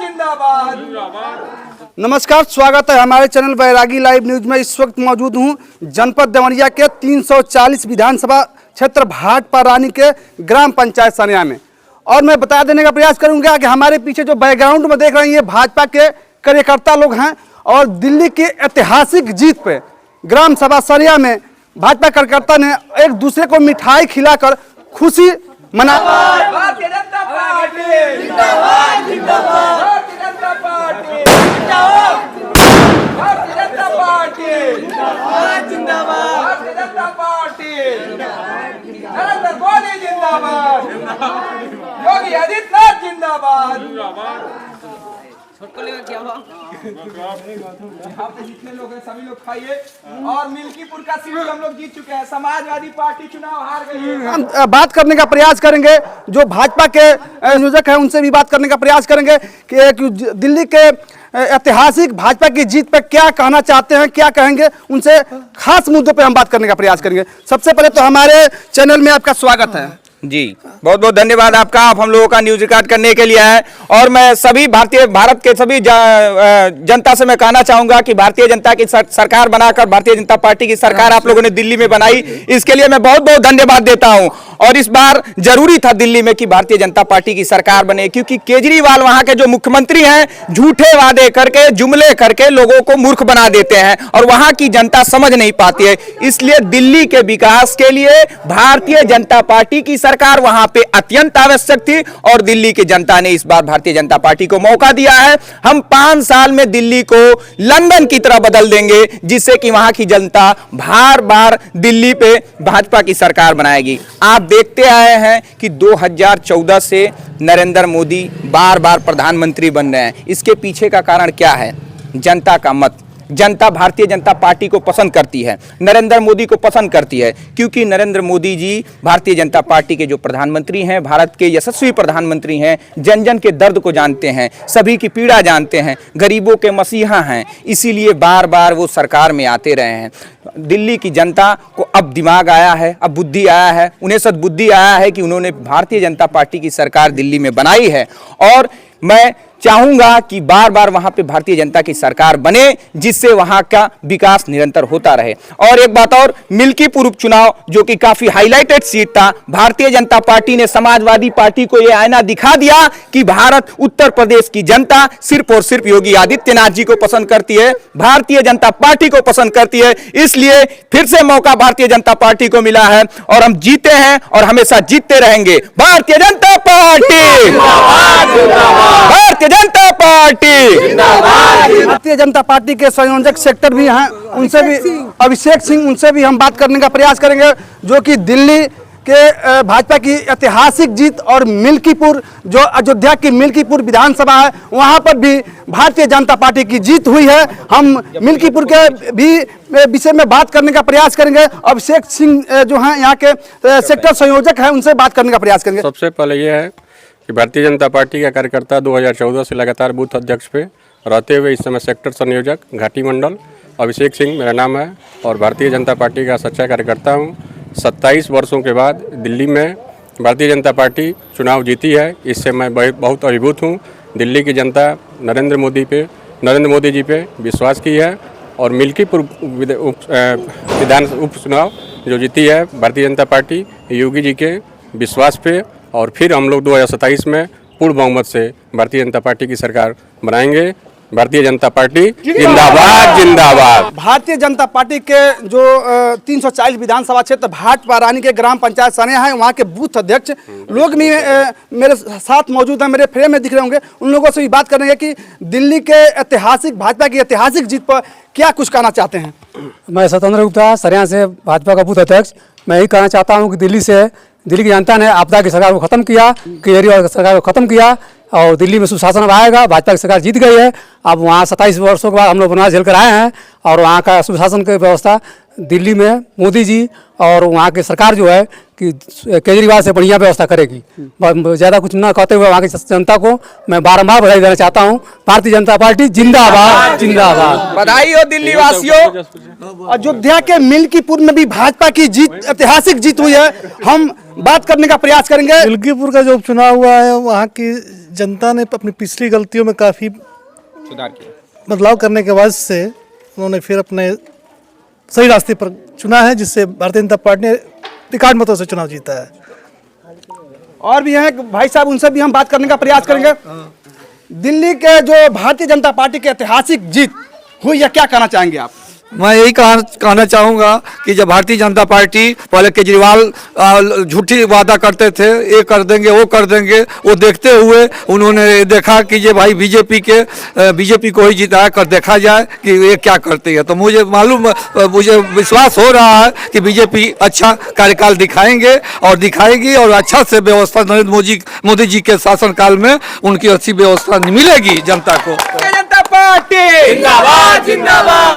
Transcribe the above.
जिंदाबाद। नमस्कार, स्वागत है हमारे चैनल बैरागी लाइव न्यूज में। इस वक्त मौजूद हूं जनपद देवरिया के 340 विधानसभा क्षेत्र भाटपा रानी के ग्राम पंचायत सनिया में। और मैं बता देने का प्रयास करूंगा कि हमारे पीछे जो बैकग्राउंड में देख रहे हैं ये भाजपा के कार्यकर्ता लोग हैं। और दिल्ली की ऐतिहासिक जीत पे ग्राम सभा सनिया में भाजपा कार्यकर्ता ने एक दूसरे को मिठाई खिलाकर खुशी मना। भारतीय जनता पार्टी जिंदाबाद, जिंदाबाद। भारतीय जनता पार्टी जिंदाबाद, भारतीय जनता पार्टी जिंदाबाद, जिंदाबाद। भारतीय जनता पार्टी नरेंद्र मोदी जिंदाबाद, योगी आदित्यनाथ जिंदाबाद, जिंदाबाद। यहाँ पे जितने लोग हैं सभी लोग खाइए। और मिल्कीपुर का सीट हम लोग जीत चुके हैं। समाजवादी पार्टी चुनाव हार गई है। हम बात करने का प्रयास करेंगे जो भाजपा के नियोजक हैं उनसे भी बात करने का प्रयास करेंगे कि दिल्ली के ऐतिहासिक भाजपा की जीत पर क्या कहना चाहते हैं, क्या कहेंगे। उनसे खास मुद्दों पे हम बात करने का प्रयास करेंगे। सबसे पहले तो हमारे चैनल में आपका स्वागत है जी। बहुत बहुत धन्यवाद आपका, आप हम लोगों का न्यूज रिकॉर्ड करने के लिए आए। और मैं सभी भारत के सभी जनता से मैं कहना चाहूंगा कि भारतीय जनता की सरकार बनाकर भारतीय जनता पार्टी की सरकार आप लोगों ने दिल्ली में बनाई, इसके लिए मैं बहुत बहुत धन्यवाद देता हूं। और इस बार जरूरी था दिल्ली में कि भारतीय जनता पार्टी की सरकार बने, क्योंकि केजरीवाल वहां के जो मुख्यमंत्री हैं झूठे वादे करके जुमले करके लोगों को मूर्ख बना देते हैं और वहां की जनता समझ नहीं पाती है। इसलिए दिल्ली के विकास के लिए भारतीय जनता पार्टी की सरकार वहां पे अत्यंत आवश्यक थी और दिल्ली की जनता ने इस बार भारतीय जनता पार्टी को मौका दिया है। हम 5 साल में दिल्ली को लंदन की तरह बदल देंगे, जिससे कि वहां की जनता बार बार दिल्ली पे भाजपा की सरकार बनाएगी। आप देखते आए हैं कि 2014 से नरेंद्र मोदी बार बार प्रधानमंत्री बन रहे हैं। इसके पीछे का कारण क्या है? जनता का मत। जनता भारतीय जनता पार्टी को पसंद करती है, नरेंद्र मोदी को पसंद करती है, क्योंकि नरेंद्र मोदी जी भारतीय जनता पार्टी के जो प्रधानमंत्री हैं, भारत के यशस्वी प्रधानमंत्री हैं, जन जन के दर्द को जानते हैं, सभी की पीड़ा जानते हैं, गरीबों के मसीहा हैं। इसीलिए बार बार वो सरकार में आते रहे हैं। दिल्ली की जनता को अब दिमाग आया है, अब बुद्धि आया है, उन्हें सद्बुद्धि आया है कि उन्होंने भारतीय जनता पार्टी की सरकार दिल्ली में बनाई है। और मैं चाहूंगा कि बार बार वहां पे भारतीय जनता की सरकार बने, जिससे वहां का विकास निरंतर होता रहे। और एक बात और, मिल्कीपुर उपचुनाव जो कि काफी हाईलाइटेड सीट था, भारतीय जनता पार्टी ने समाजवादी पार्टी को यह आईना दिखा दिया कि भारत उत्तर प्रदेश की जनता सिर्फ और सिर्फ योगी आदित्यनाथ जी को पसंद करती है, भारतीय जनता पार्टी को पसंद करती है। इसलिए फिर से मौका भारतीय जनता पार्टी को मिला है और हम जीते हैं और हमेशा जीतते रहेंगे। Bharatiya Janata party, Bharatiya Janata party, Bharatiya Janata party के संयोजक सेक्टर भी हैं, उनसे भी अभिषेक सिंह, उनसे भी हम बात करने का प्रयास करेंगे जो कि दिल्ली के भाजपा की ऐतिहासिक जीत और मिल्कीपुर जो अयोध्या की मिल्कीपुर विधानसभा है वहां पर भी भारतीय जनता पार्टी की जीत हुई है। हम मिल्कीपुर के भी विषय में बात करने का प्रयास करेंगे। अभिषेक सिंह जो हैं यहाँ के सेक्टर संयोजक हैं, उनसे बात करने का प्रयास करेंगे। सबसे पहले ये है कि भारतीय जनता पार्टी का कार्यकर्ता 2014 से लगातार बूथ अध्यक्ष पे रहते हुए इस समय सेक्टर संयोजक घाटी मंडल अभिषेक सिंह मेरा नाम है और भारतीय जनता पार्टी का सच्चा कार्यकर्ता हूँ। 27 वर्षों के बाद दिल्ली में भारतीय जनता पार्टी चुनाव जीती है, इससे मैं बहुत अभिभूत हूँ। दिल्ली की जनता नरेंद्र मोदी जी पे विश्वास की है और मिल्कीपुर विधान उपचुनाव जो जीती है भारतीय जनता पार्टी योगी जी के विश्वास पे, और फिर हम लोग 2027 में पूर्ण बहुमत से भारतीय जनता पार्टी की सरकार बनाएंगे। भारतीय जनता पार्टी जिंदाबाद, जिंदाबाद। भारतीय जनता पार्टी के जो 340 विधानसभा क्षेत्र भाटपा रानी के ग्राम पंचायत सनिया है, वहाँ के बूथ अध्यक्ष लोग भी मेरे साथ मौजूद हैं, मेरे फ्रेम में दिख रहे होंगे। उन लोगों से भी बात करेंगे कि दिल्ली के ऐतिहासिक भाजपा की ऐतिहासिक जीत पर क्या कुछ कहना चाहते हैं। मैं स्वतंत्र गुप्ता सरिया से भाजपा का बूथ अध्यक्ष। मैं यही कहना चाहता हूँ कि दिल्ली की जनता ने आपदा की सरकार को खत्म किया, केजरीवाल की सरकार को खत्म किया और दिल्ली में सुशासन आएगा। भाजपा की सरकार जीत गई है। अब वहाँ 27 वर्षों के बाद हम लोग वनवास झेल कर आए हैं और वहाँ का सुशासन की व्यवस्था दिल्ली में मोदी जी और वहाँ की सरकार जो है कि केजरीवाल से बढ़िया व्यवस्था करेगी। ज़्यादा कुछ ना कहते हुए वहाँ की जनता को मैं बारंबार बधाई देना चाहता हूँ। भारतीय जनता पार्टी जिंदाबाद जिंदाबाद। बधाई हो दिल्ली वासियों। अयोध्या के मिल्कीपुर में भी भाजपा की जीत, ऐतिहासिक जीत हुई है। हम बात करने का प्रयास करेंगे। मिल्कीपुर का जो उपचुनाव हुआ है, वहाँ की जनता ने अपनी पिछली गलतियों में काफ़ी सुधार किया। बदलाव करने के बाद से उन्होंने फिर अपने सही रास्ते पर चुना है, जिससे भारतीय जनता पार्टी ने रिकॉर्ड मतों से चुनाव जीता है। और भी हैं भाई साहब, उनसे भी हम बात करने का प्रयास करेंगे। दिल्ली के जो भारतीय जनता पार्टी की ऐतिहासिक जीत हुई है, क्या कहना चाहेंगे आप? मैं यही कहना चाहूँगा कि जब भारतीय जनता पार्टी पहले केजरीवाल झूठी वादा करते थे, ये कर देंगे वो कर देंगे, वो देखते हुए उन्होंने देखा कि ये भाई बीजेपी को ही जिताया कर देखा जाए कि ये क्या करती है। तो मुझे विश्वास हो रहा है कि बीजेपी अच्छा कार्यकाल दिखाएंगे और दिखाएगी और अच्छा से व्यवस्था नरेंद्र मोदी जी के शासनकाल में उनकी अच्छी व्यवस्था मिलेगी जनता को। भारतीय जनता पार्टी जिंदाबाद जिंदाबाद।